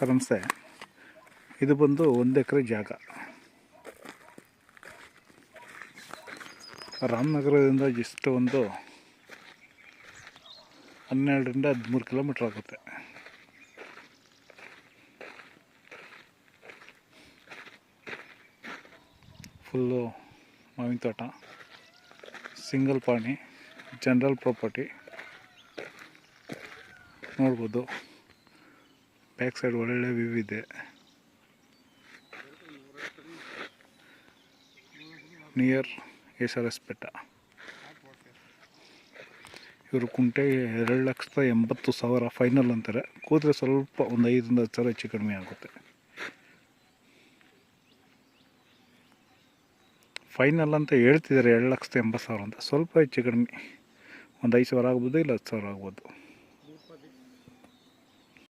Sir ನಮಸ್ತೆ. ಇದು ಬಂದು 1 ಎಕರೆ ಜಾಗ. ರಾಮನಗರದಿಂದ ಜಸ್ಟ್ ಒಂದು 12ರಿಂದ 13 ಕಿಲೋಮೀಟ್ರ್ ಆಗುತ್ತೆ. ಫುಲ್ಲು ಮಾವಿನ ತೋಟ, ಸಿಂಗಲ್ ಪಾಣಿ, ಜನರಲ್ ಪ್ರಾಪರ್ಟಿ ನೋಡ್ಬೋದು. ಬ್ಯಾಕ್ ಸೈಡ್ ಒಳ್ಳೆ ವ್ಯೂ ಇದೆ. ನಿಯರ್ SRS ಬೆಟ್ಟ. ಇವರು ಕುಂಟೆ 2,80,000 ಫೈನಲ್ ಅಂತಾರೆ. ಕೂದರೆ ಸ್ವಲ್ಪ ಒಂದು 5ರಿಂದ 10 ಸಾವಿರ ಹೆಚ್ಚು ಕಡಿಮೆ ಆಗುತ್ತೆ. ಫೈನಲ್ ಅಂತ ಹೇಳ್ತಿದ್ದಾರೆ 2,80,000 ಅಂತ. ಸ್ವಲ್ಪ ಹೆಚ್ಚು ಕಡಿಮೆ ಒಂದು 5,000 ಆಗ್ಬೋದು, ಇಲ್ಲ 10,000 ಆಗ್ಬೋದು.